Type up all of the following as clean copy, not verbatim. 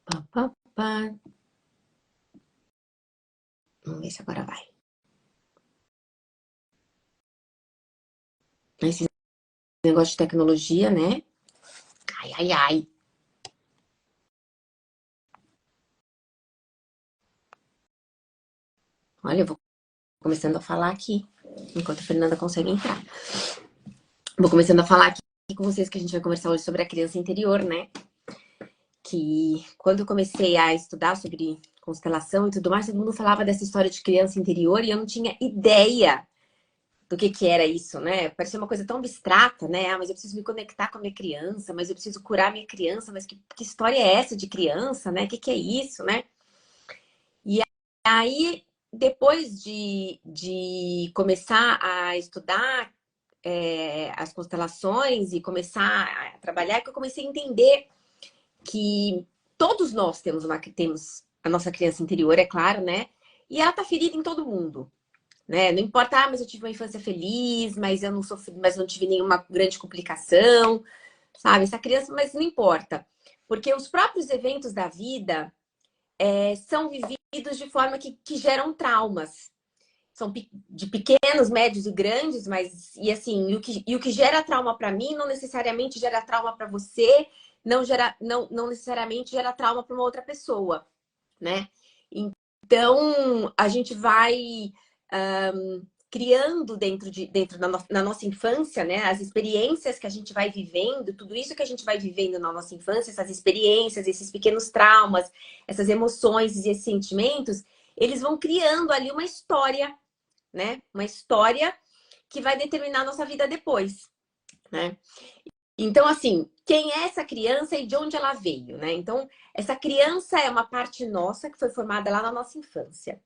Pá, pá, pá. Vamos ver se agora vai. Esse negócio de tecnologia, né? Ai, ai, ai. Olha, eu vou começando a falar aqui, enquanto a Fernanda consegue entrar. Vou começando a falar aqui com vocês que a gente vai conversar hoje sobre a criança interior, né? Que quando eu comecei a estudar sobre constelação e tudo mais, todo mundo falava dessa história de criança interior e eu não tinha ideia do que era isso, né? Parecia uma coisa tão abstrata, né? Ah, mas eu preciso me conectar com a minha criança, mas eu preciso curar a minha criança, mas que história é essa de criança, né? Que é isso, né? E aí, depois de começar a estudar as constelações e começar a trabalhar, que eu comecei a entender que todos nós temos a nossa criança interior, é claro, né? E ela tá ferida em todo mundo, né? Não importa, mas eu tive uma infância feliz, mas eu não sofri, mas não tive nenhuma grande complicação, sabe? Essa criança, mas não importa. Porque os próprios eventos da vida são vividos de forma que geram traumas. São de pequenos, médios e grandes, mas e assim, o que gera trauma para mim não necessariamente gera trauma para você, não necessariamente gera trauma para uma outra pessoa, né? Então, a gente vai criando dentro na nossa infância, né? As experiências que a gente vai vivendo, tudo isso que a gente vai vivendo na nossa infância, essas experiências, esses pequenos traumas, essas emoções e esses sentimentos, eles vão criando ali uma história, né? Uma história que vai determinar a nossa vida depois, né? Então, assim, quem é essa criança e de onde ela veio, né? Então, essa criança é uma parte nossa que foi formada lá na nossa infância.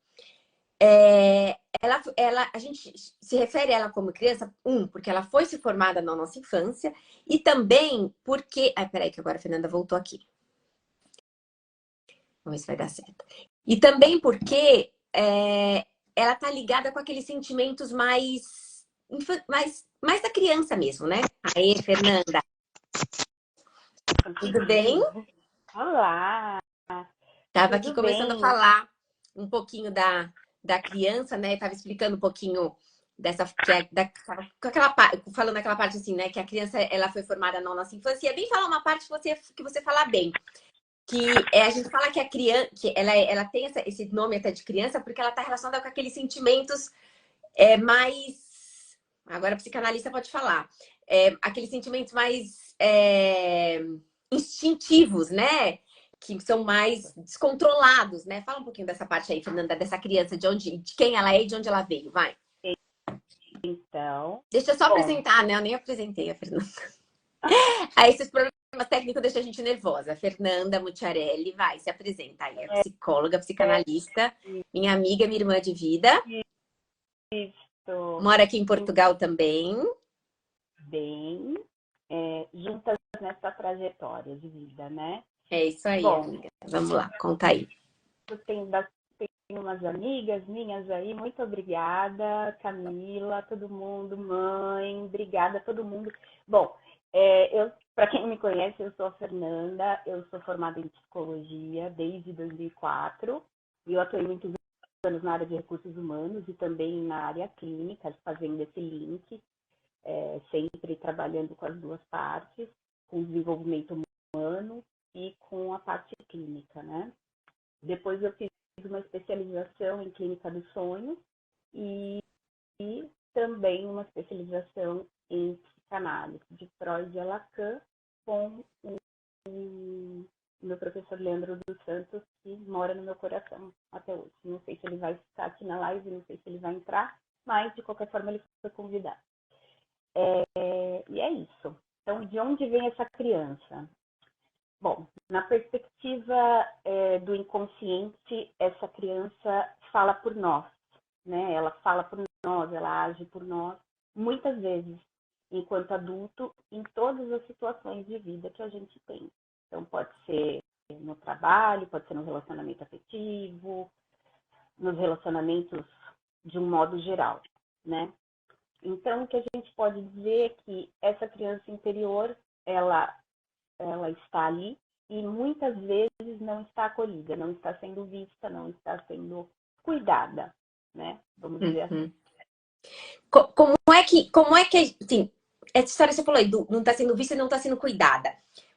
A gente se refere a ela como criança, porque ela foi se formada na nossa infância, e também porque. Ai, peraí, que agora a Fernanda voltou aqui. Vamos ver se vai dar certo. E também porque ela tá ligada com aqueles sentimentos mais da criança mesmo, né? Aí, Fernanda, tudo bem? Olá, Tava aqui tudo começando a bem? falar um pouquinho da criança, né? Tava explicando um pouquinho dessa que é com aquela falando aquela parte assim, né? Que a criança ela foi formada na nossa infância. E é bem falar uma parte que você fala bem, que a gente fala que a criança que ela tem esse nome até de criança porque ela está relacionada com aqueles sentimentos mais agora a psicanalista pode falar aqueles sentimentos mais instintivos, né? Que são mais descontrolados, né? Fala um pouquinho dessa parte aí, Fernanda, dessa criança, de quem ela é e de onde ela veio, vai. Então, Deixa eu só bom, apresentar, né? Eu nem apresentei a Fernanda. Aí esses problemas técnicos deixam a gente nervosa. Fernanda Mucciarelli, vai, se apresenta aí. É psicóloga, psicanalista, minha amiga, minha irmã de vida. isso, Mora aqui em Portugal também. bem, juntas nessa trajetória de vida, né? É isso aí, Bom, amiga. Vamos lá, conta aí. tem umas amigas minhas aí, muito obrigada, Camila, todo mundo, mãe, obrigada a todo mundo. Bom, para quem me conhece, eu sou a Fernanda, eu sou formada em psicologia desde 2004 e eu atuei muitos anos na área de recursos humanos e também na área clínica, fazendo esse link, sempre trabalhando com as duas partes, com o desenvolvimento humano e com a parte clínica, né? Depois eu fiz uma especialização em clínica do sono e também uma especialização em psicanálise de Freud e Lacan com o meu professor Leandro dos Santos, que mora no meu coração até hoje. Não sei se ele vai estar aqui na live, não sei se ele vai entrar, mas de qualquer forma ele foi convidado. E é isso. Então, de onde vem essa criança? Bom, na perspectiva do inconsciente, essa criança fala por nós, né? Ela fala por nós, ela age por nós, muitas vezes, enquanto adulto, em todas as situações de vida que a gente tem. Então, pode ser no trabalho, pode ser no relacionamento afetivo, nos relacionamentos de um modo geral, né? Então, o que a gente pode dizer é que essa criança interior, ela está ali, e muitas vezes não está acolhida, não está sendo vista, não está sendo cuidada, né? Vamos dizer assim. Como é que, assim, essa história você falou aí, não está sendo vista e não está sendo cuidada.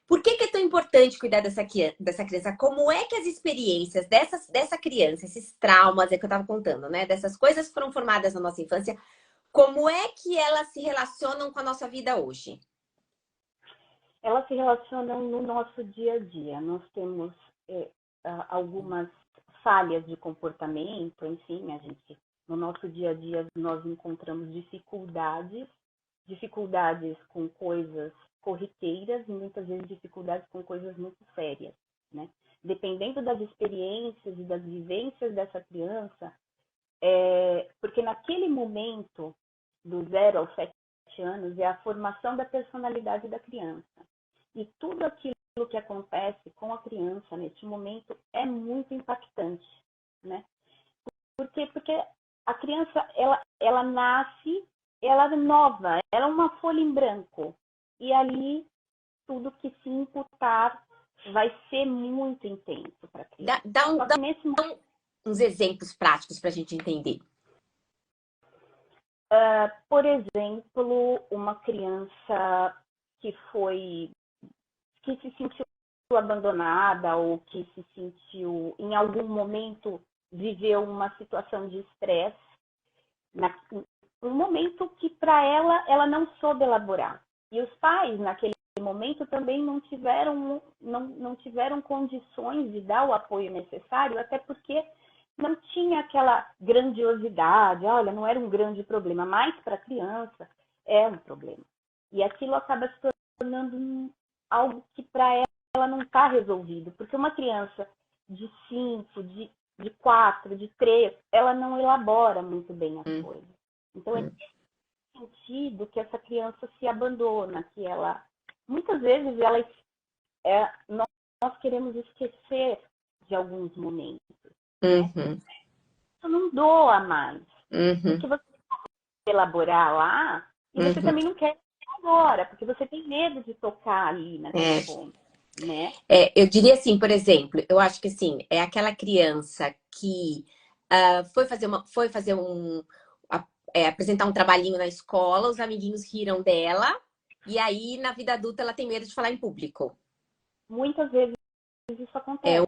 Por que é tão importante cuidar dessa criança? Como é que as experiências dessa criança, esses traumas que eu estava contando, né? Dessas coisas que foram formadas na nossa infância, como é que elas se relacionam com a nossa vida hoje? Elas se relacionam no nosso dia a dia. Nós temos algumas falhas de comportamento, enfim, no nosso dia a dia nós encontramos dificuldades com coisas corriqueiras e muitas vezes dificuldades com coisas muito sérias, né? Dependendo das experiências e das vivências dessa criança, porque naquele momento, do 0 aos 7 anos, é a formação da personalidade da criança. E tudo aquilo que acontece com a criança neste momento é muito impactante, né? Por quê? Porque a criança, ela nasce, ela é nova, ela é uma folha em branco. E ali, tudo que se imputar vai ser muito intenso para a criança. Dá uns exemplos práticos para a gente entender. Por exemplo, uma criança que se sentiu abandonada ou que se sentiu, em algum momento, viveu uma situação de estresse, um momento que para ela não soube elaborar. E os pais, naquele momento, também não tiveram condições de dar o apoio necessário, até porque não tinha aquela grandiosidade, olha, não era um grande problema, mas para a criança é um problema. E aquilo acaba se tornando algo que para ela não está resolvido, porque uma criança de 5, de 4, de 3, ela não elabora muito bem as coisas. Então, é nesse sentido que essa criança se abandona, que ela, muitas vezes, nós queremos esquecer de alguns momentos. Né? Isso não doa mais. Porque você pode elaborar lá e você também não quer agora, porque você tem medo de tocar ali naquele ponto. Né? Eu diria assim, por exemplo, eu acho que assim, é aquela criança que apresentar um trabalhinho na escola, os amiguinhos riram dela, e aí na vida adulta ela tem medo de falar em público. Muitas vezes isso acontece.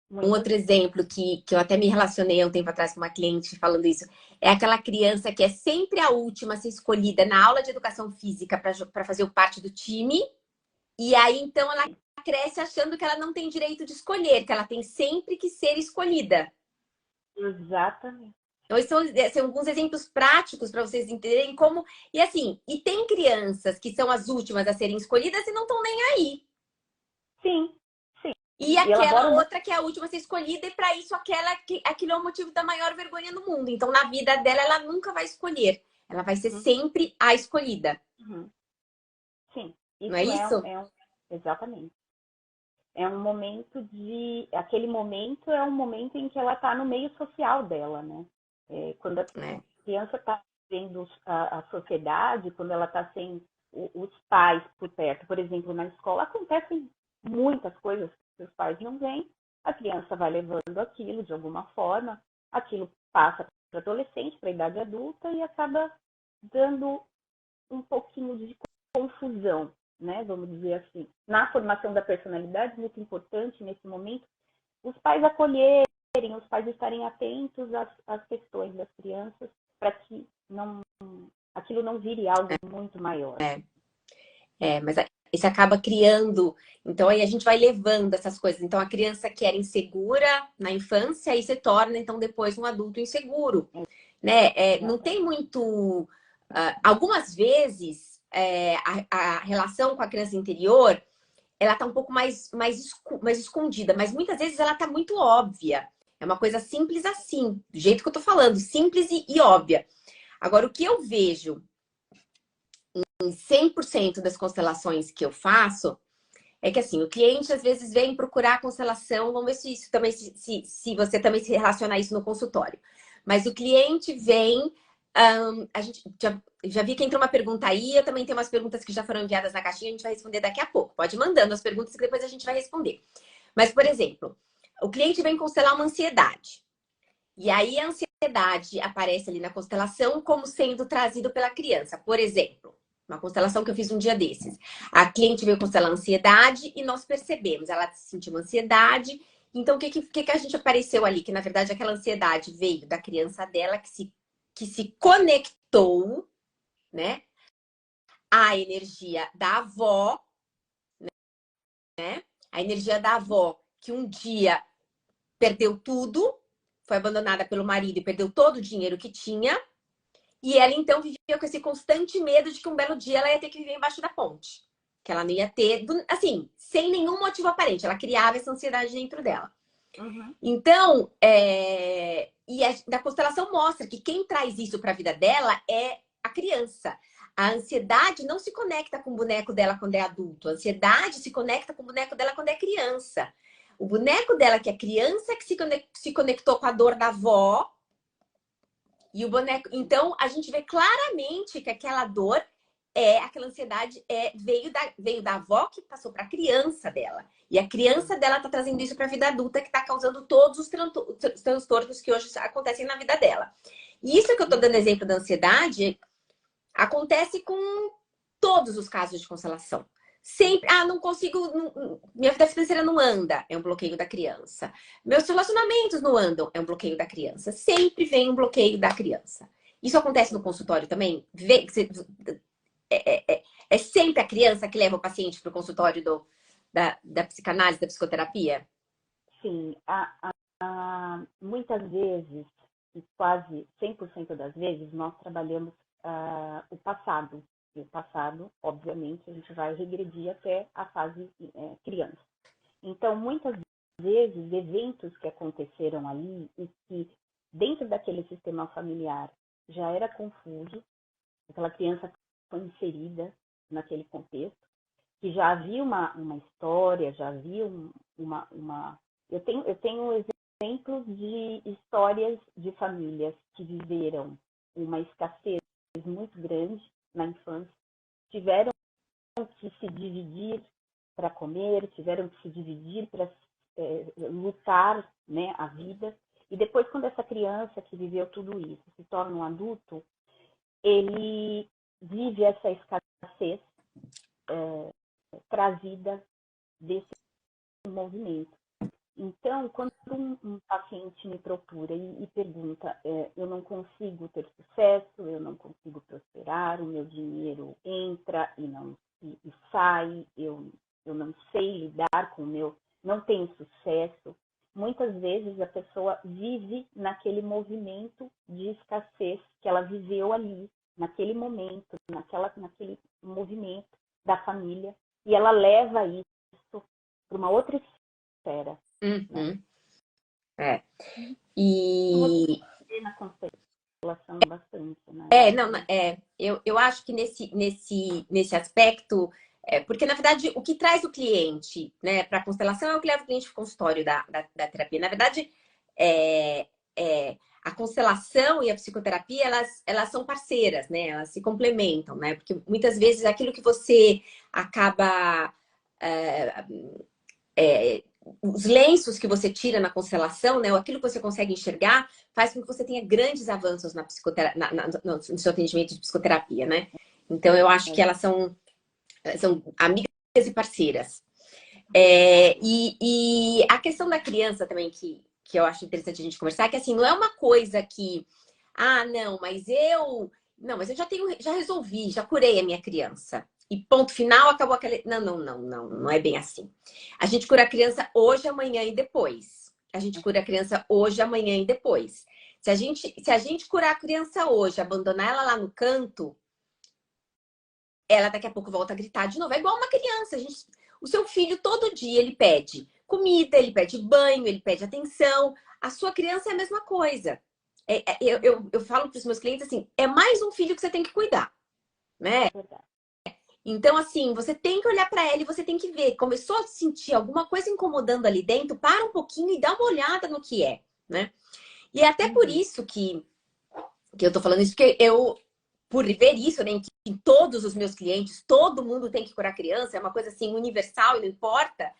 Um outro exemplo que eu até me relacionei há um tempo atrás com uma cliente falando isso, é aquela criança que é sempre a última a ser escolhida na aula de educação física para fazer parte do time, e aí então ela cresce achando que ela não tem direito de escolher, que ela tem sempre que ser escolhida. Exatamente. Então, são alguns exemplos práticos para vocês entenderem como... E assim, e tem crianças que são as últimas a serem escolhidas e não estão nem aí. Sim. E aquela outra que é a última a ser escolhida, e para isso aquilo é o motivo da maior vergonha no mundo. Então, na vida dela, ela nunca vai escolher. Ela vai ser sempre a escolhida. Sim. Não é isso? Exatamente. É um momento aquele momento é um momento em que ela está no meio social dela, né? Quando a criança está vendo a sociedade, quando ela está sem os pais por perto, por exemplo, na escola, acontecem muitas coisas que os pais não veem, a criança vai levando aquilo de alguma forma, aquilo passa para adolescente, para a idade adulta e acaba dando um pouquinho de confusão, né? Vamos dizer assim. Na formação da personalidade, muito importante nesse momento, os pais acolherem, os pais estarem atentos às questões das crianças para que aquilo não vire algo muito maior. Mas isso acaba criando... Então, aí a gente vai levando essas coisas. Então, a criança que era insegura na infância, aí se torna, então, depois um adulto inseguro. Né? Não tem muito... algumas vezes, a relação com a criança interior, ela tá um pouco mais escondida. Mas muitas vezes ela tá muito óbvia. É uma coisa simples assim, do jeito que eu tô falando. Simples e óbvia. Agora, o que eu vejo... em 100% das constelações que eu faço, é que assim, o cliente às vezes vem procurar a constelação, vamos ver se isso também, se você também se relaciona a isso no consultório. Mas o cliente vem A gente já vi que entrou uma pergunta aí, eu também tenho umas perguntas que já foram enviadas na caixinha, a gente vai responder daqui a pouco. Pode ir mandando as perguntas que depois a gente vai responder. Mas, por exemplo, o cliente vem constelar uma ansiedade. E aí a ansiedade aparece ali na constelação como sendo trazido pela criança. Por exemplo, uma constelação que eu fiz um dia desses. A cliente veio constelar ansiedade e nós percebemos, ela sentiu uma ansiedade. Então, o que a gente apareceu ali? Que, na verdade, aquela ansiedade veio da criança dela que se conectou, né? À energia da avó, né? A energia da avó que um dia perdeu tudo, foi abandonada pelo marido e perdeu todo o dinheiro que tinha. E ela, então, vivia com esse constante medo de que um belo dia ela ia ter que viver embaixo da ponte. Que ela não ia ter, assim, sem nenhum motivo aparente. Ela criava essa ansiedade dentro dela. Uhum. Então, da constelação mostra que quem traz isso para a vida dela é a criança. A ansiedade não se conecta com o boneco dela quando é adulto. A ansiedade se conecta com o boneco dela quando é criança. O boneco dela, que é criança, que se conectou com a dor da avó. E o boneco... Então, a gente vê claramente que aquela dor, aquela ansiedade veio da avó que passou para a criança dela. E a criança dela está trazendo isso para a vida adulta, que está causando todos os transtornos que hoje acontecem na vida dela. E isso que eu estou dando exemplo da ansiedade acontece com todos os casos de constelação. Sempre, não consigo, minha vida financeira não anda, é um bloqueio da criança. Meus relacionamentos não andam, é um bloqueio da criança. Sempre vem um bloqueio da criança. Isso acontece no consultório também? É sempre a criança que leva o paciente para o consultório da psicanálise, da psicoterapia? Sim, muitas vezes, e quase 100% das vezes, nós trabalhamos o passado. E o passado, obviamente, a gente vai regredir até a fase criança. Então, muitas vezes, eventos que aconteceram ali e que, dentro daquele sistema familiar, já era confuso, aquela criança foi inserida naquele contexto, que já havia uma história, já havia uma... Eu tenho exemplos de histórias de famílias que viveram uma escassez muito grande na infância, tiveram que se dividir para comer, tiveram que se dividir para lutar, né, a vida. E depois, quando essa criança que viveu tudo isso se torna um adulto, ele vive essa escassez trazida desse movimento. Então, quando um paciente me procura e pergunta, eu não consigo ter sucesso, eu não consigo prosperar, o meu dinheiro entra e sai, eu não sei lidar com o meu, não tenho sucesso. Muitas vezes a pessoa vive naquele movimento de escassez que ela viveu ali, naquele momento, naquele movimento da família, e ela leva isso para uma outra esfera. Uhum. E... na constelação bastante, né? Eu acho que nesse aspecto, porque na verdade o que traz o cliente, né, para a constelação é o que leva o cliente para o consultório da terapia. Na verdade, a constelação e a psicoterapia, elas são parceiras, né? Elas se complementam, né? Porque muitas vezes aquilo que você acaba... os lenços que você tira na constelação, né, ou aquilo que você consegue enxergar, faz com que você tenha grandes avanços no seu atendimento de psicoterapia, né? Então, eu acho que elas são amigas e parceiras. E a questão da criança também, que eu acho interessante a gente conversar, é que assim, não é uma coisa que... não, mas eu já resolvi, já curei a minha criança. E ponto final, acabou aquele... Não é bem assim. A gente cura a criança hoje, amanhã e depois. A gente cura a criança hoje, amanhã e depois. Se a gente curar a criança hoje, abandonar ela lá no canto, ela daqui a pouco volta a gritar de novo. É igual uma criança. O seu filho, todo dia, ele pede comida, ele pede banho, ele pede atenção. A sua criança é a mesma coisa. Eu falo para os meus clientes assim, é mais um filho que você tem que cuidar, né? Então, assim, você tem que olhar para ela e você tem que ver. Começou a sentir alguma coisa incomodando ali dentro, para um pouquinho e dá uma olhada no que é, né? E é até por isso que Que eu tô falando isso porque eu, por ver isso, né, em todos os meus clientes, todo mundo tem que curar criança, é uma coisa assim universal e não importa,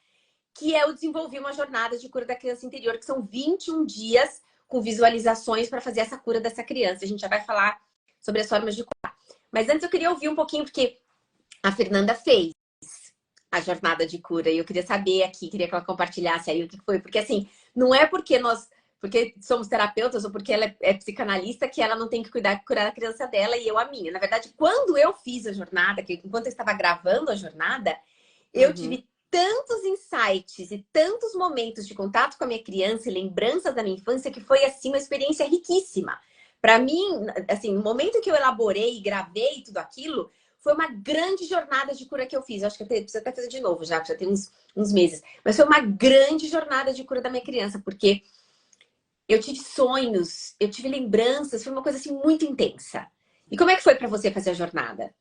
que eu desenvolvi uma jornada de cura da criança interior, que são 21 dias com visualizações para fazer essa cura dessa criança. A gente já vai falar sobre as formas de curar. Mas antes eu queria ouvir um pouquinho, porque a Fernanda fez a jornada de cura e eu queria saber aqui, queria que ela compartilhasse aí o que foi. Porque assim, não é porque somos terapeutas ou porque ela é psicanalista que ela não tem que curar a criança dela e eu a minha. Na verdade, quando eu fiz a jornada, que enquanto eu estava gravando a jornada, eu tive tantos insights e tantos momentos de contato com a minha criança e lembranças da minha infância que foi, assim, uma experiência riquíssima. Para mim, assim, no momento que eu elaborei e gravei tudo aquilo, foi uma grande jornada de cura que eu fiz. Eu acho que eu preciso até fazer de novo já tem uns meses. Mas foi uma grande jornada de cura da minha criança, porque eu tive sonhos, eu tive lembranças, foi uma coisa, assim, muito intensa. E como é que foi para você fazer a jornada?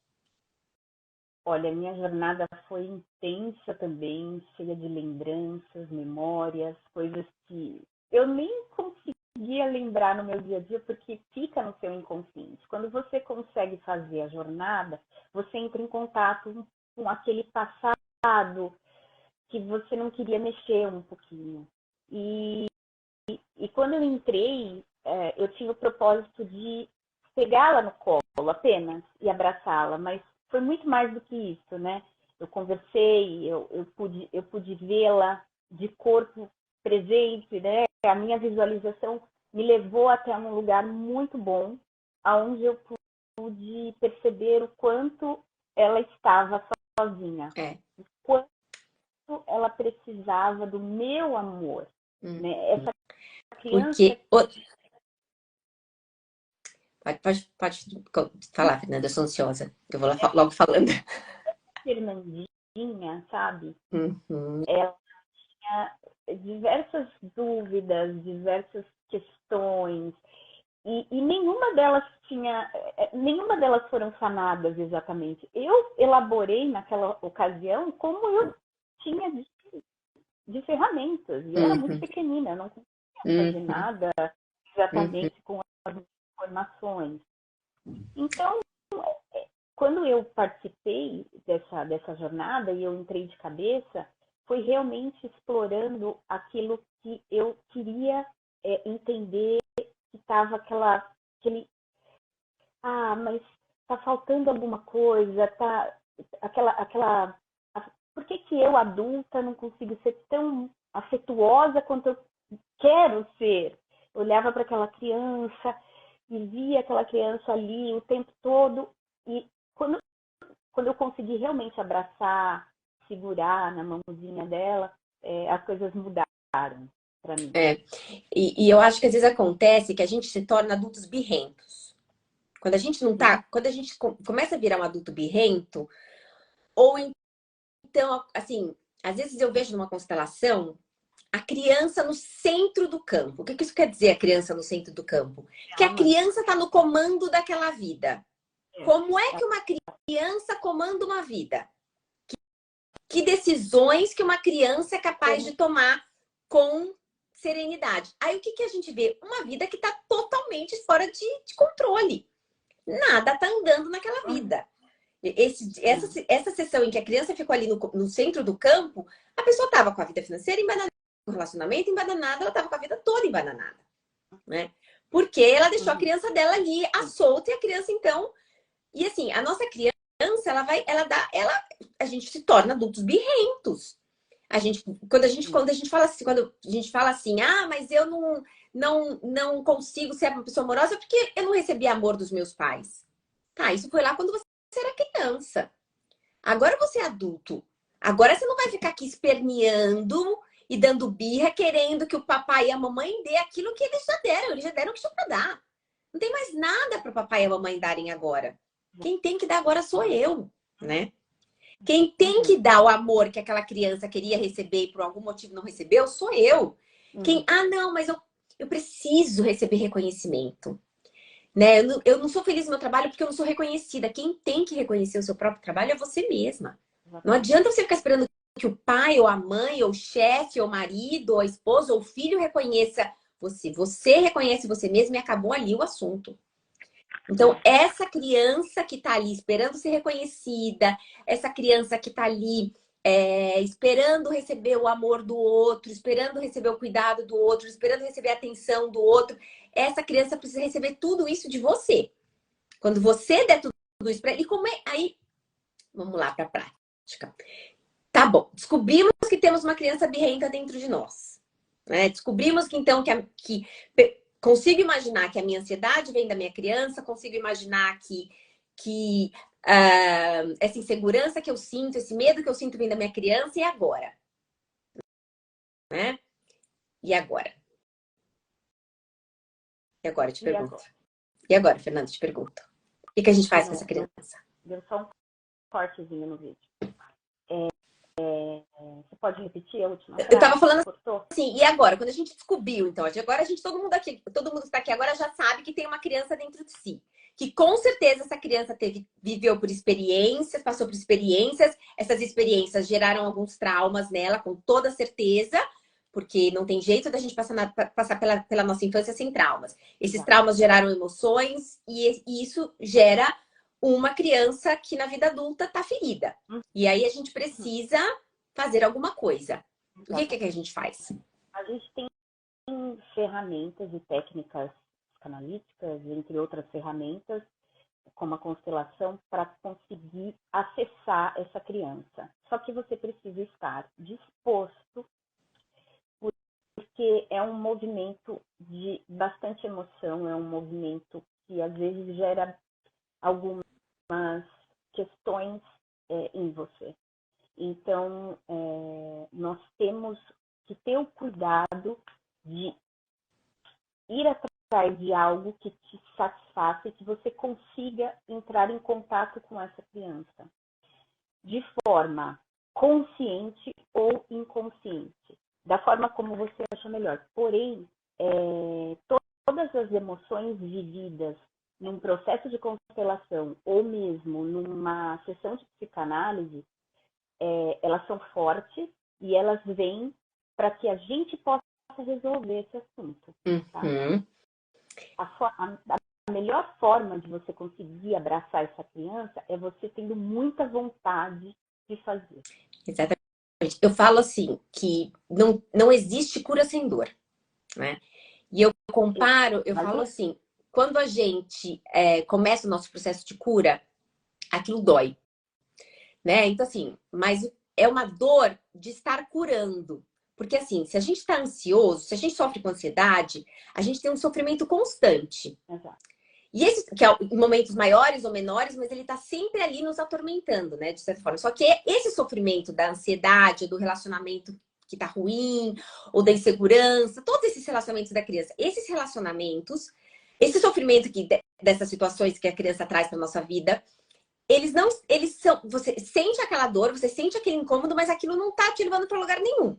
Olha, minha jornada foi intensa também, cheia de lembranças, memórias, coisas que eu nem conseguia lembrar no meu dia a dia porque fica no seu inconsciente. Quando você consegue fazer a jornada, você entra em contato com aquele passado que você não queria mexer um pouquinho. E quando eu entrei, eu tinha o propósito de pegá-la no colo apenas e abraçá-la, mas foi muito mais do que isso, né? Eu conversei, eu pude vê-la de corpo presente, né? A minha visualização me levou até um lugar muito bom, aonde eu pude perceber o quanto ela estava sozinha, É. o quanto ela precisava do meu amor, né? Essa criança. Porque pode falar, Fernanda, eu sou ansiosa. Eu vou logo falando. Fernandinha, sabe? Uhum, Ela tinha diversas dúvidas, diversas questões, e nenhuma delas foram sanadas exatamente. Eu elaborei naquela ocasião como eu tinha de ferramentas, e eu era muito uhum, pequenina, eu não conseguia fazer uhum, nada uhum. exatamente com as informações. Então, quando eu participei dessa jornada e eu entrei de cabeça, foi realmente explorando aquilo que eu queria entender, que estava mas tá faltando alguma coisa, aquela, por que que eu adulta não consigo ser tão afetuosa quanto eu quero ser? Eu olhava para aquela criança e via aquela criança ali o tempo todo e quando eu consegui realmente abraçar, segurar na mãozinha dela, as coisas mudaram para mim. É. E eu acho que às vezes acontece que a gente se torna adultos birrentos. Quando a gente não tá, quando a gente começa a virar um adulto birrento, ou então, assim, às vezes eu vejo numa constelação a criança no centro do campo. O que isso quer dizer, a criança no centro do campo? Que a criança está no comando daquela vida. Como é que uma criança comanda uma vida? Que decisões que uma criança é capaz de tomar com serenidade? Aí o que a gente vê? Uma vida que está totalmente fora de controle. Nada está andando naquela vida. Essa sessão em que a criança ficou ali no centro do campo, a pessoa estava com a vida financeira embananada, com o relacionamento embananado, ela estava com a vida toda embananada, né? Porque ela deixou a criança dela ali à solta e a criança, então... E assim, a nossa criança, a gente se torna adultos birrentos. Quando a gente fala assim, ah, mas eu não consigo ser uma pessoa amorosa porque eu não recebi amor dos meus pais. Tá, isso foi lá quando você era criança. Agora você é adulto. Agora você não vai ficar aqui esperneando e dando birra, querendo que o papai e a mamãe dê aquilo que eles já deram o que tinha pra dar. Não tem mais nada para o papai e a mamãe darem agora. Quem tem que dar agora sou eu, né? Quem tem que dar o amor que aquela criança queria receber e por algum motivo não recebeu, sou eu. Não, mas eu preciso receber reconhecimento. Né? Eu não sou feliz no meu trabalho porque eu não sou reconhecida. Quem tem que reconhecer o seu próprio trabalho é você mesma. Não adianta você ficar esperando que o pai, ou a mãe, ou o chefe, ou o marido, ou a esposa, ou o filho reconheça você. Você reconhece você mesmo e acabou ali o assunto. Então, essa criança que está ali esperando ser reconhecida, essa criança que está ali esperando receber o amor do outro, esperando receber o cuidado do outro, esperando receber a atenção do outro, essa criança precisa receber tudo isso de você. Quando você der tudo isso para ele, como é? Aí, vamos lá para a prática. Tá bom, descobrimos que temos uma criança birrenta dentro de nós. Né? Descobrimos que então consigo imaginar que a minha ansiedade vem da minha criança, consigo imaginar que essa insegurança que eu sinto, esse medo que eu sinto vem da minha criança, e agora? Né? E agora? E agora, te pergunto. E agora, Fernanda, te pergunto. O que a gente faz com essa criança? Deu só um cortezinho no vídeo. Você pode repetir a última frase? Eu tava falando assim, e agora? Quando a gente descobriu, então, agora todo mundo que está aqui agora já sabe que tem uma criança dentro de si. Que com certeza essa criança viveu por experiências, passou por experiências, essas experiências geraram alguns traumas nela, com toda certeza, porque não tem jeito da gente passar pela nossa infância sem traumas. Esses traumas geraram emoções e isso gera uma criança que na vida adulta tá ferida. E aí a gente precisa fazer alguma coisa. O que a gente faz? A gente tem ferramentas e técnicas analíticas, entre outras ferramentas, como a constelação, para conseguir acessar essa criança. Só que você precisa estar disposto, porque é um movimento de bastante emoção, é um movimento que às vezes gera algumas questões em você. Então, nós temos que ter o cuidado de ir atrás de algo que te satisfaça e que você consiga entrar em contato com essa criança de forma consciente ou inconsciente, da forma como você acha melhor. Porém, todas as emoções vividas num processo de constelação ou mesmo numa sessão de psicanálise, elas são fortes e elas vêm para que a gente possa resolver esse assunto. Tá? A melhor forma de você conseguir abraçar essa criança é você tendo muita vontade de fazer. Exatamente. Eu falo assim, que não existe cura sem dor, né? E eu comparo, eu falo assim, quando a gente começa o nosso processo de cura, aquilo dói, né? Então assim, mas é uma dor de estar curando. Porque assim, se a gente está ansioso, se a gente sofre com ansiedade, a gente tem um sofrimento constante. Exato. E esse, que é em momentos maiores ou menores, mas ele está sempre ali nos atormentando, né? De certa forma. Só que esse sofrimento da ansiedade, do relacionamento que tá ruim, ou da insegurança, todos esses relacionamentos da criança, esses relacionamentos, esse sofrimento dessas situações que a criança traz para nossa vida, eles são, você sente aquela dor, você sente aquele incômodo, mas aquilo não tá te levando para lugar nenhum.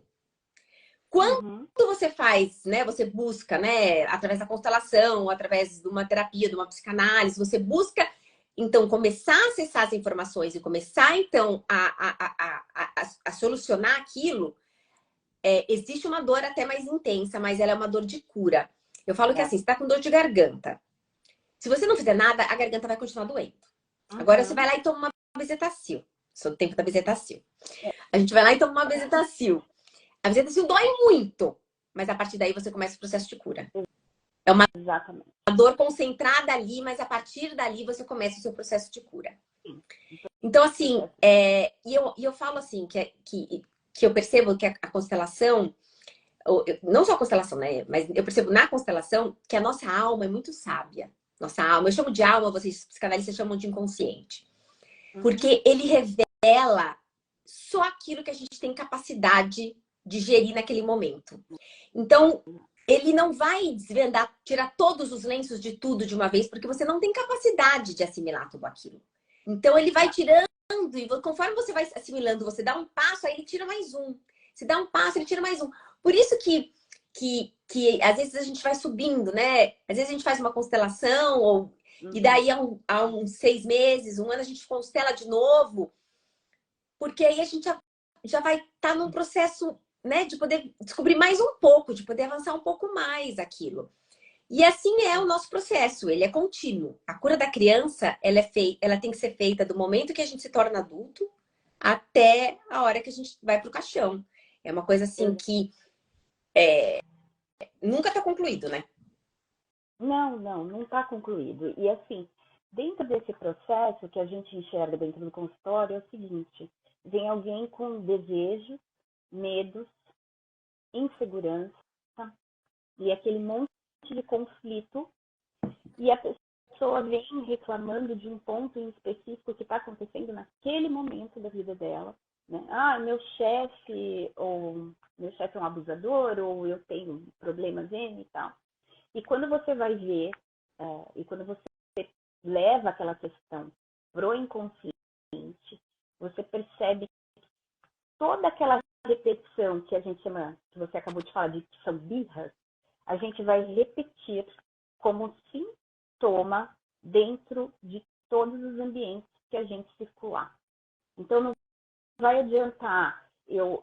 Quando você faz, né, você busca, né, através da constelação, através de uma terapia, de uma psicanálise, você busca, então, começar a acessar as informações e começar, então, a solucionar aquilo, existe uma dor até mais intensa, mas ela é uma dor de cura. Eu falo que assim, você tá com dor de garganta. Se você não fizer nada, a garganta vai continuar doendo. Agora você vai lá e toma uma bezetacil. Sou do tempo da bezetacil. A gente vai lá e toma uma bezetacil. A bezetacil dói muito, mas a partir daí você começa o processo de cura. É uma dor concentrada ali, mas a partir dali você começa o seu processo de cura. Então, assim, e eu falo assim, que eu percebo que a constelação, não só a constelação, né? Mas eu percebo na constelação que a nossa alma é muito sábia. Nossa alma, eu chamo de alma, vocês psicanalistas chamam de inconsciente. Porque ele revela só aquilo que a gente tem capacidade de gerir naquele momento. Então, ele não vai desvendar, tirar todos os lenços de tudo de uma vez, porque você não tem capacidade de assimilar tudo aquilo. Então, ele vai tirando, e conforme você vai assimilando, você dá um passo, aí ele tira mais um. Se dá um passo, ele tira mais um. Por isso que às vezes a gente vai subindo, né? Às vezes a gente faz uma constelação, e daí há uns 6 meses, 1 ano, a gente constela de novo, porque aí a gente já vai estar num processo, né, de poder descobrir mais um pouco, de poder avançar um pouco mais aquilo. E assim é o nosso processo, ele é contínuo. A cura da criança, ela tem que ser feita do momento que a gente se torna adulto até a hora que a gente vai pro caixão. É uma coisa assim que nunca tá concluído, né? Não está concluído. E assim, dentro desse processo que a gente enxerga dentro do consultório é o seguinte: vem alguém com desejo, medos, insegurança e aquele monte de conflito, e a pessoa vem reclamando de um ponto em específico que está acontecendo naquele momento da vida dela, né? Ah, meu chefe é um abusador, ou eu tenho problemas N e tal. E quando você vai ver, e quando você leva aquela questão pro inconsciente, você percebe toda aquela repetição que a gente chama, que você acabou de falar, de que são birras, a gente vai repetir como sintoma dentro de todos os ambientes que a gente circular. Então, não vai adiantar eu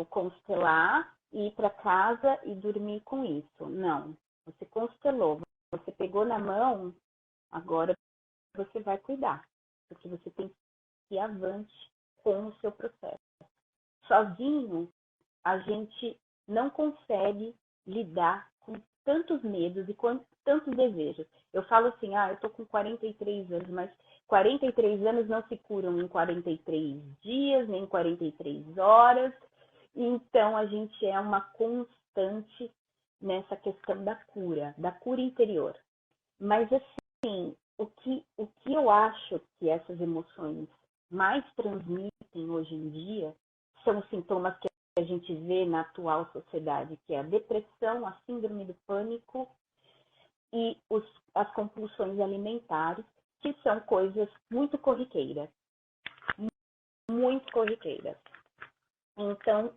constelar, ir para casa e dormir com isso. Não. Você constelou, você pegou na mão, agora você vai cuidar. Porque você tem que ir avante com o seu processo. Sozinho, a gente não consegue lidar com tantos medos e com tantos desejos. Eu falo assim, eu tô com 43 anos, mas 43 anos não se curam em 43 dias, nem em 43 horas. Então, a gente é uma constante nessa questão da cura interior. Mas, assim, o que eu acho que essas emoções mais transmitem hoje em dia são os sintomas que a gente vê na atual sociedade, que é a depressão, a síndrome do pânico e as compulsões alimentares, que são coisas muito corriqueiras. Muito corriqueiras. Então,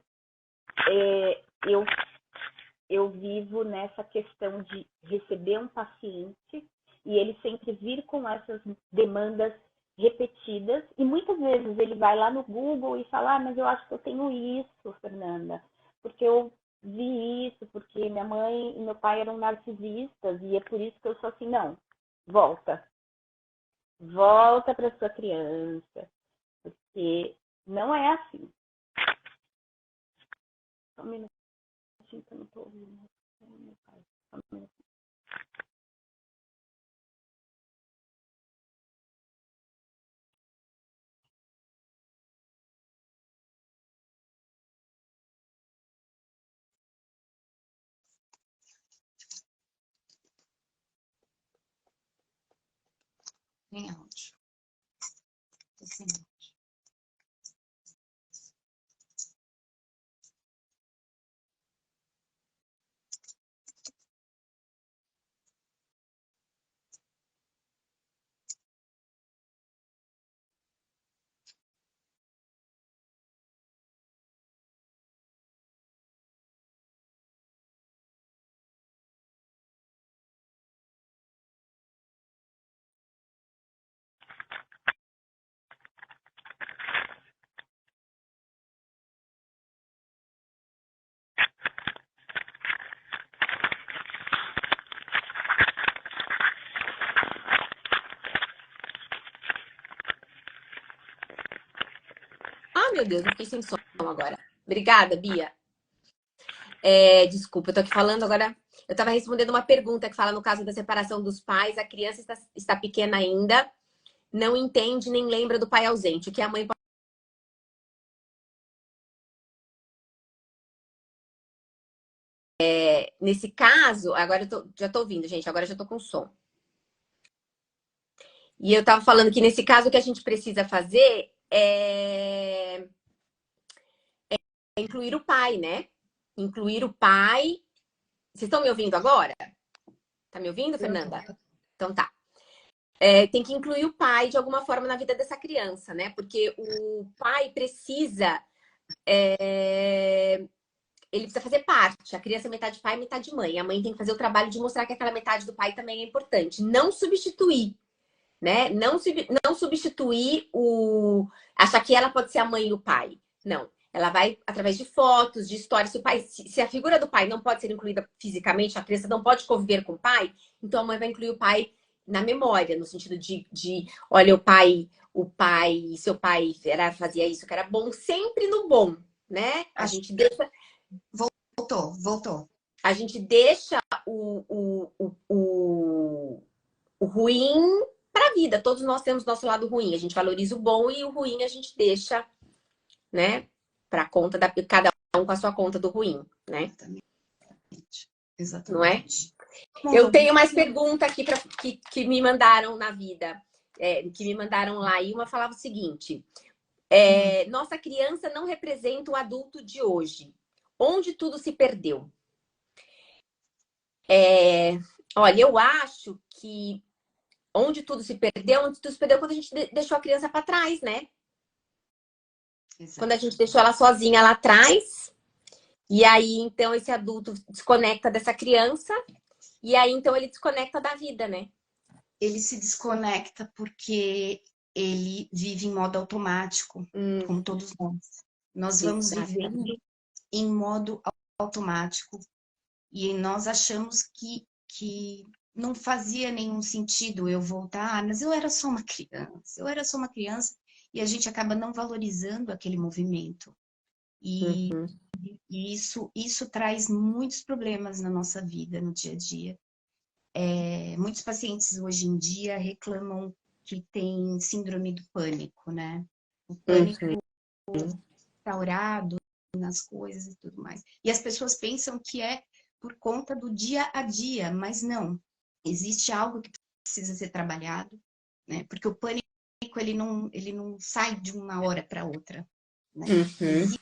eu vivo nessa questão de receber um paciente e ele sempre vir com essas demandas repetidas, e muitas vezes ele vai lá no Google e fala, mas eu acho que eu tenho isso, Fernanda, porque eu vi isso, porque minha mãe e meu pai eram narcisistas, e é por isso que eu sou assim. Não, volta para sua criança, porque não é assim. Só um minutinho que eu não estou ouvindo. Meu pai. Só um minutinho. Tem áudio. Assim. Ah, meu Deus, eu fiquei sem som agora. Obrigada, Bia. Desculpa, eu tô aqui falando agora. Eu estava respondendo uma pergunta que fala no caso da separação dos pais, a criança está pequena ainda, não entende nem lembra do pai ausente, o que a mãe pode... Nesse caso, agora já tô ouvindo, gente, agora já tô com som. E eu estava falando que nesse caso o que a gente precisa fazer é incluir o pai, né? Incluir o pai. Vocês estão me ouvindo agora? Tá me ouvindo, Fernanda? Então tá. Tem que incluir o pai de alguma forma na vida dessa criança, né? Porque o pai precisa. Ele precisa fazer parte. A criança é metade pai, metade mãe. A mãe tem que fazer o trabalho de mostrar que aquela metade do pai também é importante. Não substituir, né? Não substituir achar que ela pode ser a mãe e o pai. Não. Ela vai através de fotos, de histórias. Se, o pai, se a figura do pai não pode ser incluída fisicamente, a criança não pode conviver com o pai, então a mãe vai incluir o pai na memória, no sentido de olha, seu pai fazia isso que era bom, sempre no bom, né? A Acho gente deixa, voltou. a gente deixa o ruim para a vida. Todos nós temos nosso lado ruim. A gente valoriza o bom e o ruim a gente deixa, né? Para conta da cada um com a sua conta do ruim, né? Exatamente. Não é? Eu tenho mais pergunta aqui que me mandaram na vida, que me mandaram lá. E uma falava o seguinte: nossa criança não representa o adulto de hoje. Onde tudo se perdeu? Olha, eu acho que onde tudo se perdeu quando a gente deixou a criança para trás, né? Exato. Quando a gente deixou ela sozinha lá atrás. E aí, então, esse adulto desconecta dessa criança. E aí, então, ele desconecta da vida, né? Ele se desconecta porque ele vive em modo automático, como todos nós. Nós vamos vivendo em modo automático. E nós achamos que não fazia nenhum sentido eu voltar, mas eu era só uma criança, e a gente acaba não valorizando aquele movimento. E, e isso traz muitos problemas na nossa vida, no dia a dia. Muitos pacientes hoje em dia reclamam que tem síndrome do pânico, né? O pânico instaurado nas coisas e tudo mais. E as pessoas pensam que é por conta do dia a dia, mas não. Existe algo que precisa ser trabalhado, né? Porque o pânico, ele não sai de uma hora para outra, né? Precisa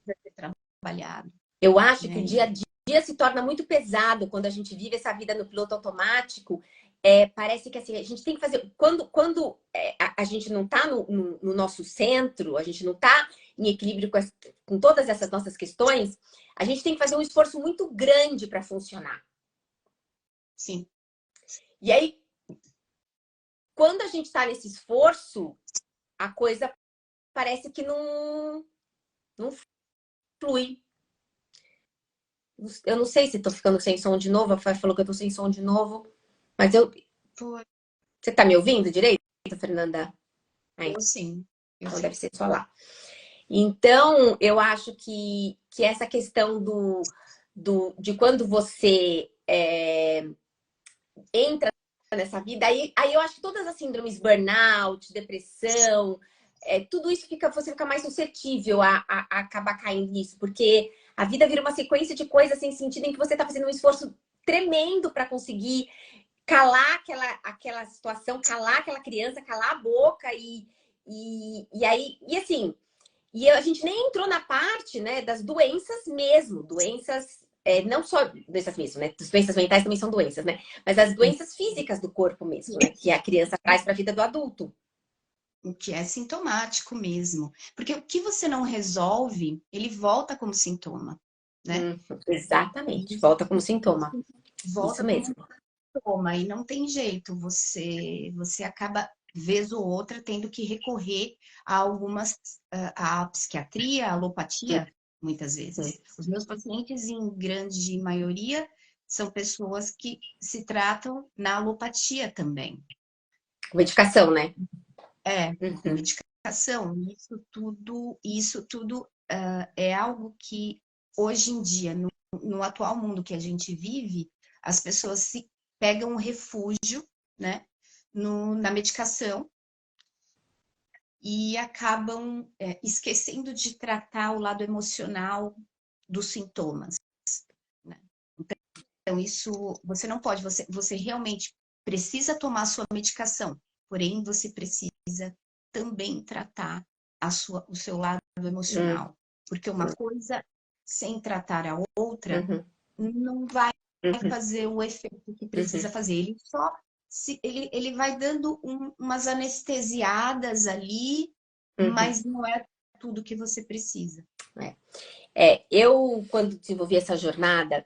ser trabalhado. Eu acho que o dia a dia se torna muito pesado quando a gente vive essa vida no piloto automático. Parece que assim, a gente tem que fazer... Quando a gente não está no nosso centro, a gente não está em equilíbrio com todas essas nossas questões, a gente tem que fazer um esforço muito grande para funcionar. Sim. E aí, quando a gente está nesse esforço, a coisa parece que não flui. Eu não sei se estou ficando sem som de novo. A Fai falou que eu estou sem som de novo. Mas eu... Você está me ouvindo direito, Fernanda? Eu sim. Então deve ser só lá. Então, eu acho que essa questão de quando você entra nessa vida, aí eu acho que todas as síndromes, burnout, depressão, tudo isso você fica mais suscetível a acabar caindo nisso, porque a vida vira uma sequência de coisas sem sentido em que você está fazendo um esforço tremendo para conseguir calar aquela situação, calar aquela criança, calar a boca e assim, e a gente nem entrou na parte, né, das doenças mesmo, doenças, não só doenças mesmo, né, as doenças mentais também são doenças, né, mas as doenças físicas do corpo mesmo, né, que a criança traz para a vida do adulto. O que é sintomático mesmo. Porque o que você não resolve, ele volta como sintoma, né? Exatamente, volta como sintoma. Volta isso mesmo. Como sintoma, e não tem jeito. Você acaba, vez ou outra, tendo que recorrer a algumas... a psiquiatria, a alopatia, muitas vezes. Os meus pacientes, em grande maioria, são pessoas que se tratam na alopatia também. Medicação, né? Medicação. Isso tudo é algo que, hoje em dia, no atual mundo que a gente vive, as pessoas se pegam um refúgio, né, na medicação e acabam esquecendo de tratar o lado emocional dos sintomas, né? Então, isso você não pode, você realmente precisa tomar a sua medicação, porém você precisa também tratar o seu lado emocional. Porque uma coisa sem tratar a outra não vai fazer o efeito que precisa fazer. Ele só ele vai dando umas anestesiadas ali, mas não é tudo que você precisa. Eu, quando desenvolvi essa jornada,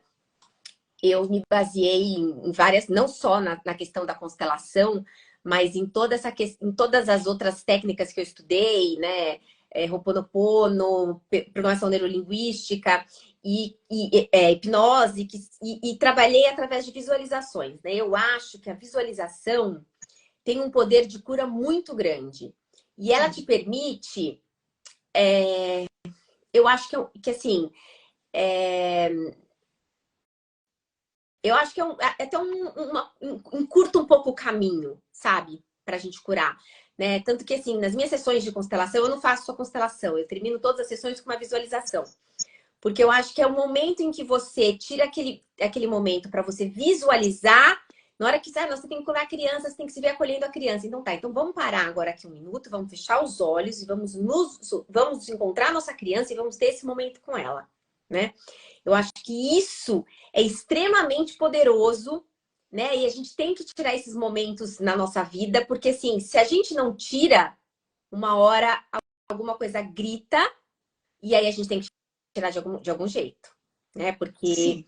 eu me baseei em várias, não só na questão da constelação, mas em todas as outras técnicas que eu estudei, né? Ho'oponopono, programação neurolinguística e hipnose, e trabalhei através de visualizações, né? Eu acho que a visualização tem um poder de cura muito grande. E ela te permite, eu acho que assim, eu acho que até encurta um pouco o caminho, sabe? Pra gente curar. Né? Tanto que, assim, nas minhas sessões de constelação, eu não faço só constelação, eu termino todas as sessões com uma visualização. Porque eu acho que é o momento em que você tira aquele momento para você visualizar. Na hora que você tem que curar a criança, você tem que se ver acolhendo a criança. Então tá, então vamos parar agora aqui um minuto, vamos fechar os olhos e vamos encontrar a nossa criança e vamos ter esse momento com ela, né? Eu acho que isso é extremamente poderoso, né? E a gente tem que tirar esses momentos na nossa vida, porque assim, se a gente não tira, uma hora alguma coisa grita e aí a gente tem que tirar de algum jeito, né? Porque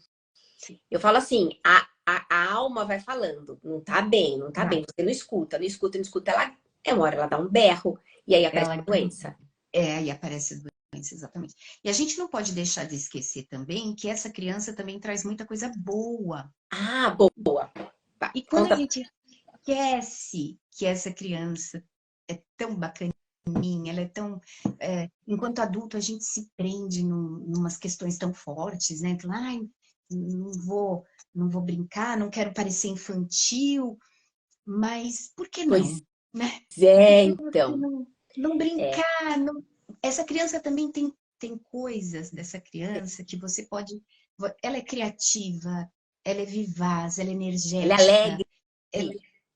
eu falo assim, a alma vai falando, não tá bem, não tá bem, você não escuta, não escuta, não escuta, uma hora ela dá um berro e aí aparece a doença. E aparece a doença, exatamente. E a gente não pode deixar de esquecer também que essa criança também traz muita coisa boa. Ah, boa. Tá, e quando a gente esquece que essa criança é tão bacaninha, ela é tão... enquanto adulto, a gente se prende numas questões tão fortes, né? Então, ai, não vou brincar, não quero parecer infantil, mas por que não? Pois Né? então. Não brincar. Essa criança também tem coisas dessa criança que você pode... Ela é criativa, ela é vivaz, ela é energética. Ela é alegre.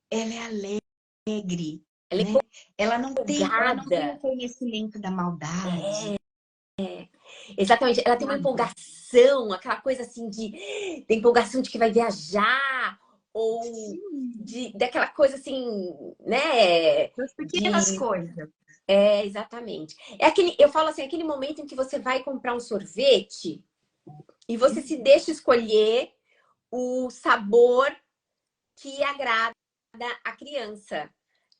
Ela é alegre. Ela é né? Ela não tem o conhecimento da maldade. Exatamente. Ela tem uma empolgação, aquela coisa assim da empolgação de que vai viajar, ou daquela coisa assim, né? Das pequenas coisas. Exatamente. Eu falo assim, aquele momento em que você vai comprar um sorvete e você se deixa escolher o sabor que agrada a criança,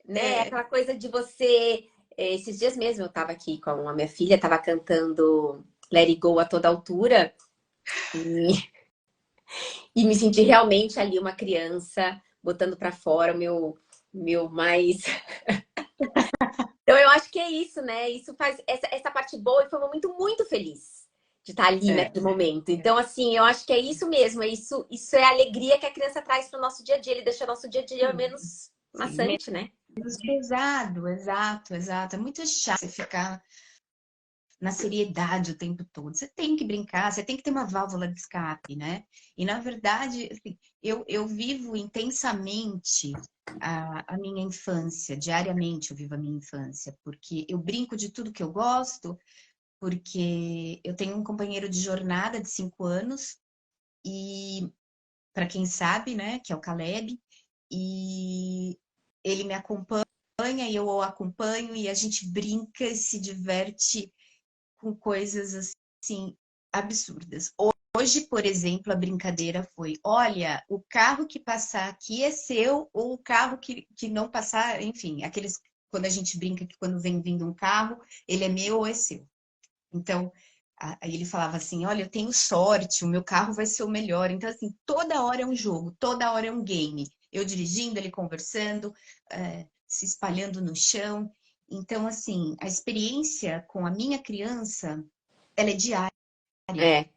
né? Aquela coisa de você... Esses dias mesmo eu tava aqui com a minha filha, tava cantando Let It Go a toda altura e me senti realmente ali uma criança botando pra fora o meu mais... Então eu acho que é isso, né? Isso faz essa parte boa e foi um momento muito feliz de estar ali naquele momento. Então, assim, eu acho que é isso mesmo. Isso é a alegria que a criança traz para o nosso dia a dia. Ele deixa o nosso dia a dia menos maçante, né? Menos pesado, exato. É muito chato você ficar na seriedade o tempo todo. Você tem que brincar, você tem que ter uma válvula de escape, né? E, na verdade, assim, eu vivo intensamente a minha infância, diariamente eu vivo a minha infância, porque eu brinco de tudo que eu gosto, porque eu tenho um companheiro de jornada de 5 anos, e para quem sabe, né, que é o Caleb, e ele me acompanha e eu o acompanho, e a gente brinca e se diverte com coisas assim absurdas. Hoje, por exemplo, a brincadeira foi: olha, o carro que passar aqui é seu, ou o carro que não passar, enfim, aqueles quando a gente brinca que quando vem vindo um carro, ele é meu ou é seu. Então, aí ele falava assim: olha, eu tenho sorte, o meu carro vai ser o melhor. Então, assim, toda hora é um jogo, toda hora é um game. Eu dirigindo, ele conversando, se espalhando no chão. Então, assim, a experiência com a minha criança, ela é diária, né?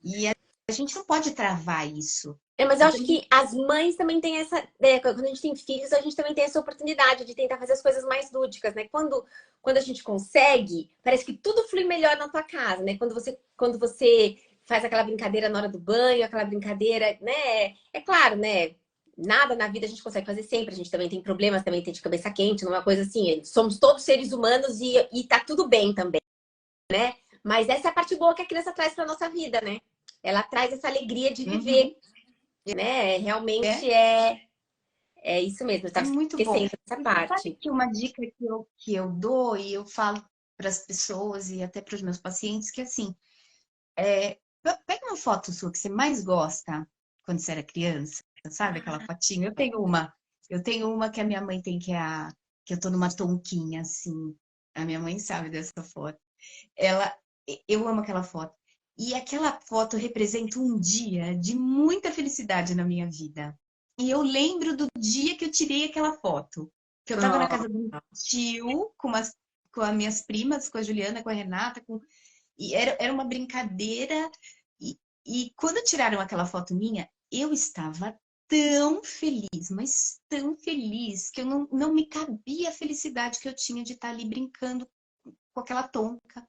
E a gente não pode travar isso. Mas eu acho que as mães também têm essa... quando a gente tem filhos, a gente também tem essa oportunidade de tentar fazer as coisas mais lúdicas, né? Quando a gente consegue, parece que tudo flui melhor na tua casa, né? Quando você faz aquela brincadeira na hora do banho, aquela brincadeira, né? É claro, né? Nada na vida a gente consegue fazer sempre. A gente também tem problemas, também tem de cabeça quente, não é uma coisa assim. Somos todos seres humanos e tá tudo bem também, né? Mas essa é a parte boa que a criança traz pra nossa vida, né? Ela traz essa alegria de viver, né? Realmente é isso mesmo. Eu tava muito bom. esquecendo essa parte. Sabe que uma dica que eu dou e eu falo para as pessoas e até para os meus pacientes, que assim, pega uma foto sua que você mais gosta quando você era criança, sabe? Aquela fotinha. Eu tenho uma que a minha mãe tem, que eu tô numa tonquinha, assim, A minha mãe sabe dessa foto. Eu amo aquela foto. E aquela foto representa um dia de muita felicidade na minha vida. E eu lembro do dia que eu tirei aquela foto. Que eu estava na casa do tio, com as minhas primas, com a Juliana, com a Renata. E era uma brincadeira. E quando tiraram aquela foto minha, eu estava tão feliz, mas tão feliz, que eu não me cabia a felicidade que eu tinha de estar ali brincando com aquela tonca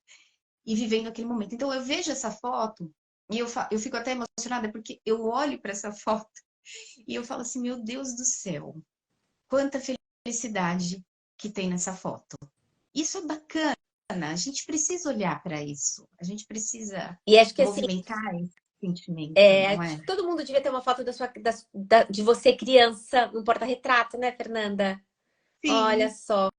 e vivendo aquele momento. Então eu vejo essa foto e eu fico até emocionada porque eu olho para essa foto e eu falo assim, meu Deus do céu, quanta felicidade que tem nessa foto. Isso é bacana, a gente precisa olhar para isso, a gente precisa E acho que assim, movimentar esse sentimento, não acho é? que todo mundo devia ter uma foto de você criança no porta-retrato, né, Fernanda? Olha Sim, só,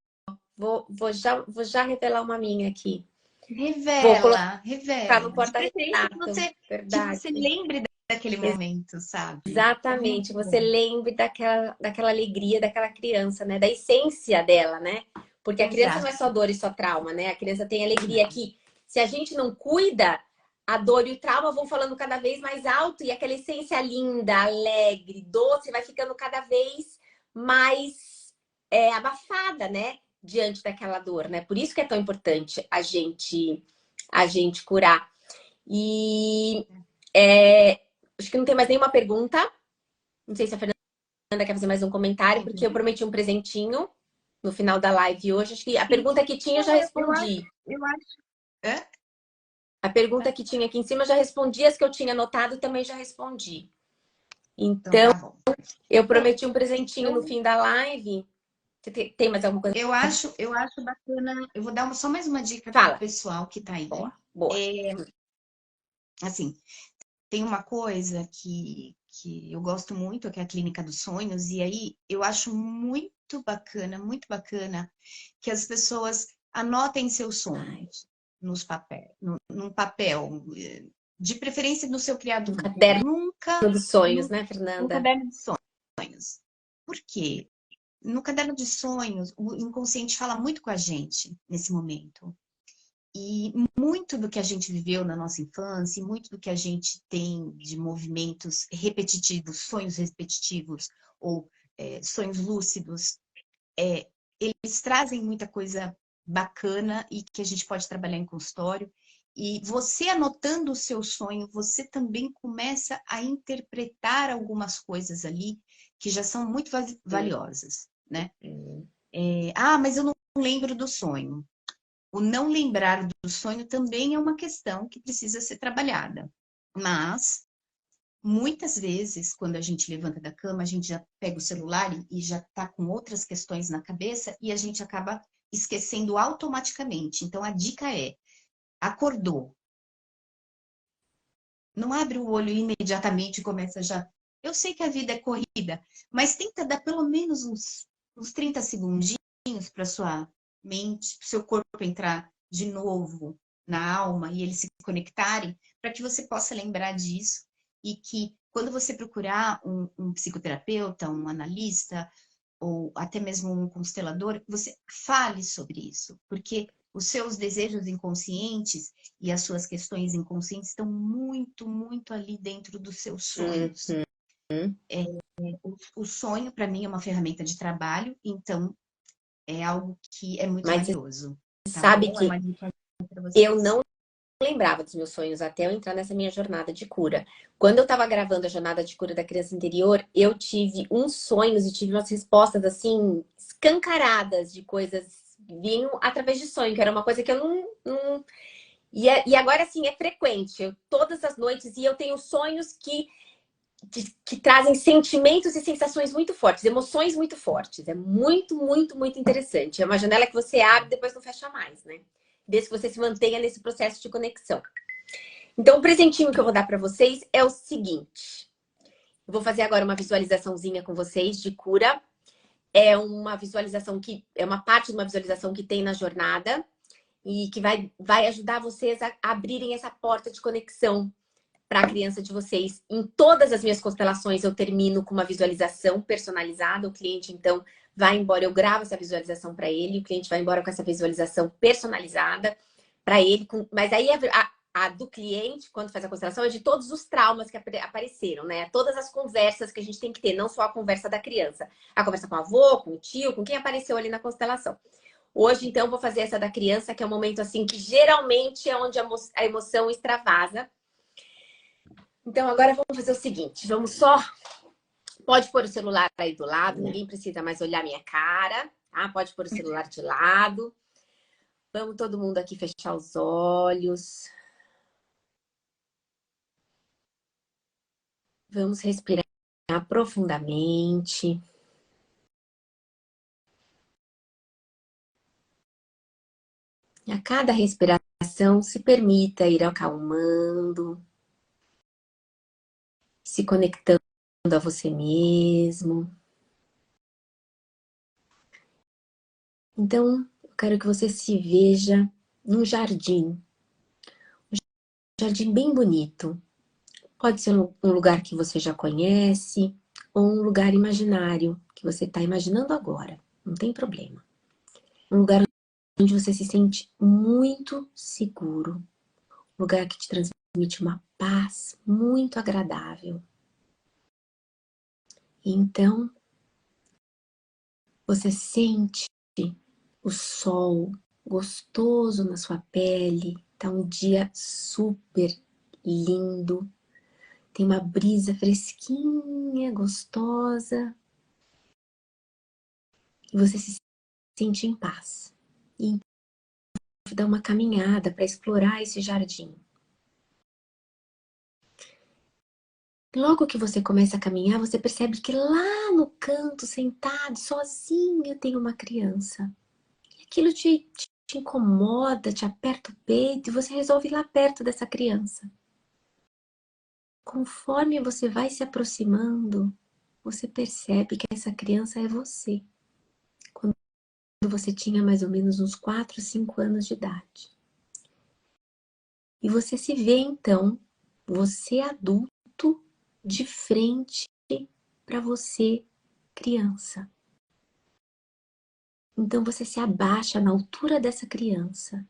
vou já revelar uma minha aqui. Vou revela, colocar no revela. De preferência porta-retrato, que verdade. você lembre daquele momento, sabe? É Exatamente, muito você bom. lembre daquela alegria daquela criança, né? Da essência dela, né? Porque a criança não é só Exato. dor e só trauma, né? A criança tem alegria Não. que, se a gente não cuida, a dor e o trauma vão falando cada vez mais alto e aquela essência linda, alegre, doce vai ficando cada vez mais abafada, né? Diante daquela dor, né? Por isso que é tão importante a gente curar. E acho que não tem mais nenhuma pergunta. Não sei se a Fernanda quer fazer mais um comentário, porque eu prometi um presentinho no final da live hoje. Acho que a Sim. pergunta que tinha eu já Não, eu acho, respondi. eu acho. Hã? A pergunta que tinha aqui em cima eu já respondi. As que eu tinha anotado também já respondi. Então Então, tá bom. eu Bom, prometi um presentinho no então fim da live. Você tem mais alguma coisa? eu acho bacana. Eu vou dar só mais uma dica para o Fala. pessoal que tá aí. Boa, boa. Assim, tem uma coisa que eu gosto muito, que é a Clínica dos Sonhos, e aí eu acho muito bacana que as pessoas anotem seus sonhos num papel, de preferência no seu Um criado. caderno Nunca, dos sonhos, num, né, num Fernanda? caderno de sonhos. Por quê? No caderno de sonhos, o inconsciente fala muito com a gente nesse momento. E muito do que a gente viveu na nossa infância, e muito do que a gente tem de movimentos repetitivos, sonhos repetitivos ou sonhos lúcidos, eles trazem muita coisa bacana e que a gente pode trabalhar em consultório. E você anotando o seu sonho, você também começa a interpretar algumas coisas ali que já são muito valiosas, né? Mas eu não lembro do sonho. O não lembrar do sonho também é uma questão que precisa ser trabalhada. Mas, muitas vezes, quando a gente levanta da cama, a gente já pega o celular e já está com outras questões na cabeça e a gente acaba esquecendo automaticamente. Então, a dica é: acordou. Não abre o olho imediatamente e começa já. Eu sei que a vida é corrida, mas tenta dar pelo menos uns 30 segundinhos para sua mente, para o seu corpo entrar de novo na alma e eles se conectarem, para que você possa lembrar disso e que quando você procurar um psicoterapeuta, um analista ou até mesmo um constelador, você fale sobre isso, porque os seus desejos inconscientes e as suas questões inconscientes estão muito, muito ali dentro dos seus sonhos. O sonho, para mim, é uma ferramenta de trabalho, então é algo que é muito Mas você valioso, tá sabe bom? É que uma dica para eu vocês. não lembrava dos meus sonhos até eu entrar nessa minha jornada de cura. Quando eu estava gravando a jornada de cura da criança interior, eu tive uns sonhos e tive umas respostas assim escancaradas de coisas que vinham através de sonho, que era uma coisa que eu não... E agora assim é frequente. Todas as noites e eu tenho sonhos que trazem sentimentos e sensações muito fortes, emoções muito fortes. É muito, muito, muito interessante. É uma janela que você abre e depois não fecha mais, né? Desde que você se mantenha nesse processo de conexão. Então, o presentinho que eu vou dar para vocês é o seguinte. Eu vou fazer agora uma visualizaçãozinha com vocês de cura. É uma visualização que é uma parte de uma visualização que tem na jornada e que vai ajudar vocês a abrirem essa porta de conexão para a criança de vocês. Em todas as minhas constelações eu termino com uma visualização personalizada. O cliente, então, vai embora, eu gravo essa visualização para ele, o cliente vai embora com essa visualização personalizada para ele. Mas aí a do cliente, quando faz a constelação, é de todos os traumas que apareceram, né? Todas as conversas que a gente tem que ter, não só a conversa da criança. A conversa com o avô, com o tio, com quem apareceu ali na constelação. Hoje, então, vou fazer essa da criança, que é um momento assim que geralmente é onde a emoção extravasa. Então, agora vamos fazer o seguinte, vamos só... Pode pôr o celular aí do lado, ninguém precisa mais olhar minha cara, tá? Pode pôr o celular de lado. Vamos todo mundo aqui fechar os olhos. Vamos respirar profundamente. E a cada respiração, se permita ir acalmando, se conectando a você mesmo. Então, eu quero que você se veja num jardim. Um jardim bem bonito. Pode ser um lugar que você já conhece, ou um lugar imaginário, que você está imaginando agora. Não tem problema. Um lugar onde você se sente muito seguro. Um lugar que te transmite uma paz muito agradável. Então, você sente o sol gostoso na sua pele. Tá um dia super lindo. Tem uma brisa fresquinha, gostosa. E você se sente em paz. E dá uma caminhada para explorar esse jardim. Logo que você começa a caminhar, você percebe que lá no canto, sentado, sozinha, tem uma criança. Aquilo te incomoda, te aperta o peito e você resolve ir lá perto dessa criança. Conforme você vai se aproximando, você percebe que essa criança é você. Quando você tinha mais ou menos uns 4, 5 anos de idade. E você se vê então, você adulto, de frente para você, criança. Então você se abaixa na altura dessa criança.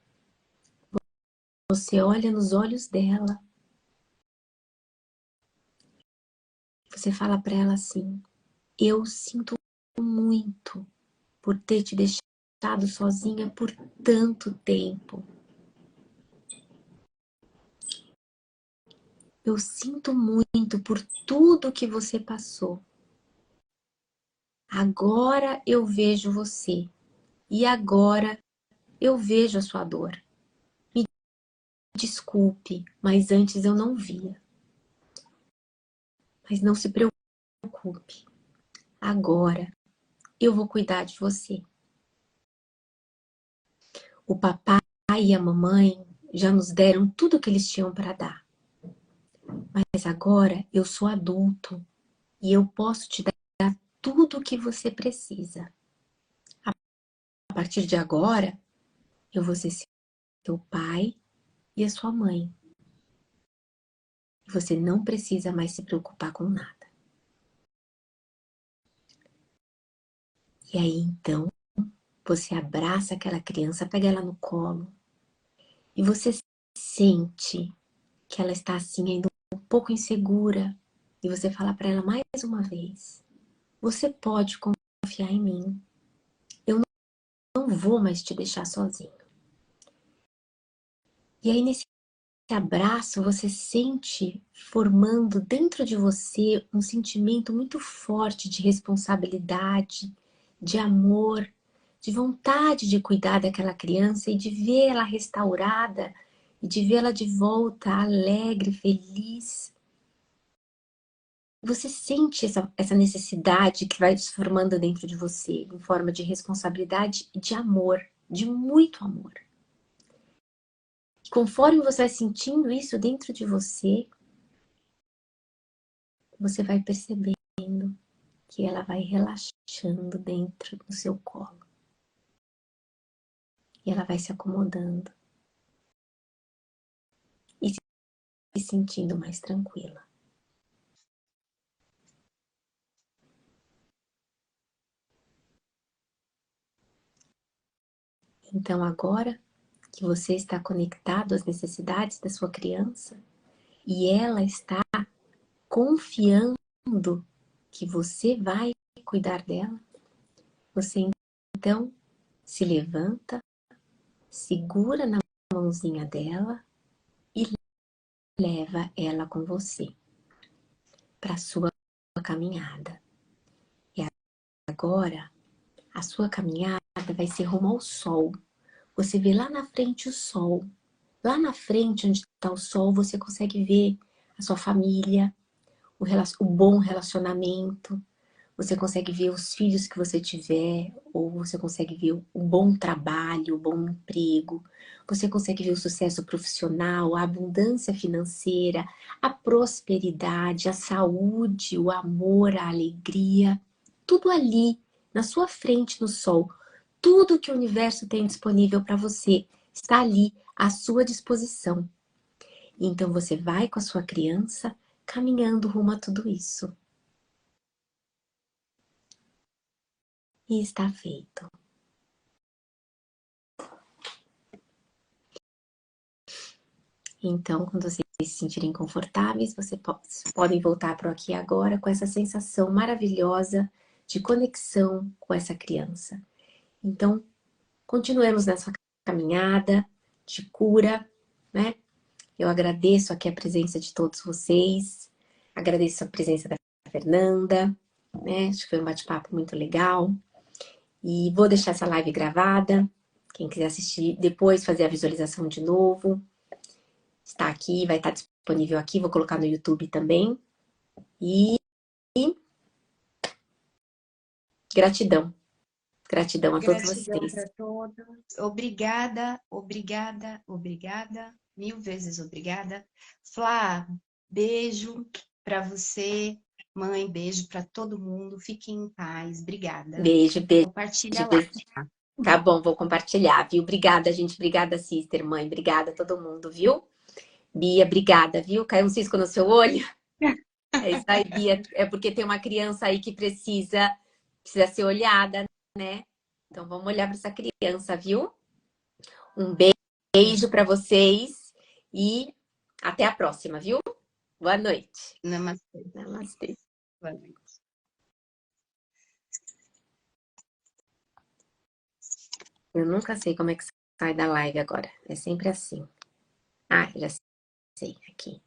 Você olha nos olhos dela. Você fala para ela assim: eu sinto muito por ter te deixado sozinha por tanto tempo. Eu sinto muito por tudo que você passou. Agora eu vejo você. E agora eu vejo a sua dor. Me desculpe, mas antes eu não via. Mas não se preocupe. Agora eu vou cuidar de você. O papai e a mamãe já nos deram tudo que eles tinham para dar. Mas agora eu sou adulto e eu posso te dar tudo o que você precisa. A partir de agora, eu vou ser seu pai e a sua mãe. E você não precisa mais se preocupar com nada. E aí, então, você abraça aquela criança, pega ela no colo. E você sente que ela está assim, ainda um pouco insegura. E você fala para ela mais uma vez: você pode confiar em mim. Eu não vou mais te deixar sozinho. E aí, nesse abraço, você sente formando dentro de você um sentimento muito forte de responsabilidade, de amor, de vontade de cuidar daquela criança e de vê-la restaurada e de vê-la de volta alegre, feliz. Você sente essa necessidade que vai se formando dentro de você, em forma de responsabilidade e de amor, de muito amor. E conforme você vai sentindo isso dentro de você, você vai percebendo que ela vai relaxando dentro do seu colo. E ela vai se acomodando. E se sentindo mais tranquila. Então, agora que você está conectado às necessidades da sua criança e ela está confiando que você vai cuidar dela, você então se levanta, segura na mãozinha dela e leva ela com você para a sua caminhada. E agora, a sua caminhada vai ser rumo ao sol. Você vê lá na frente o sol. Lá na frente, onde está o sol, você consegue ver a sua família, o bom relacionamento. Você consegue ver os filhos que você tiver, ou você consegue ver o bom trabalho, o bom emprego. Você consegue ver o sucesso profissional, a abundância financeira, a prosperidade, a saúde, o amor, a alegria. Tudo ali, na sua frente, no sol. Tudo que o universo tem disponível para você está ali à sua disposição. Então você vai com a sua criança caminhando rumo a tudo isso. E está feito. Então, quando vocês se sentirem confortáveis, vocês podem voltar para o aqui e agora com essa sensação maravilhosa de conexão com essa criança. Então, continuemos nessa caminhada de cura, né? Eu agradeço aqui a presença de todos vocês, agradeço a presença da Fernanda, né? Acho que foi um bate-papo muito legal. E vou deixar essa live gravada. Quem quiser assistir depois, fazer a visualização de novo, está aqui, vai estar disponível aqui. Vou colocar no YouTube também. E gratidão. Gratidão a todos Gratidão vocês. para todos. Obrigada, obrigada, obrigada. 1000 vezes obrigada. Flá, beijo para você. Mãe, beijo para todo mundo. Fiquem em paz. Obrigada. Beijo, beijo. Compartilha lá. Tá bom, vou compartilhar, viu? Obrigada, gente. Obrigada, sister, mãe. Obrigada a todo mundo, viu? Bia, obrigada, viu? Caiu um cisco no seu olho? É isso aí, Bia. É porque tem uma criança aí que precisa ser olhada, né? Então vamos olhar para essa criança, viu? Um beijo para vocês e até a próxima, viu? Boa noite. Namastê. Namastê. Boa noite. Eu nunca sei como é que sai da live agora. É sempre assim. Ah, já sei. Aqui.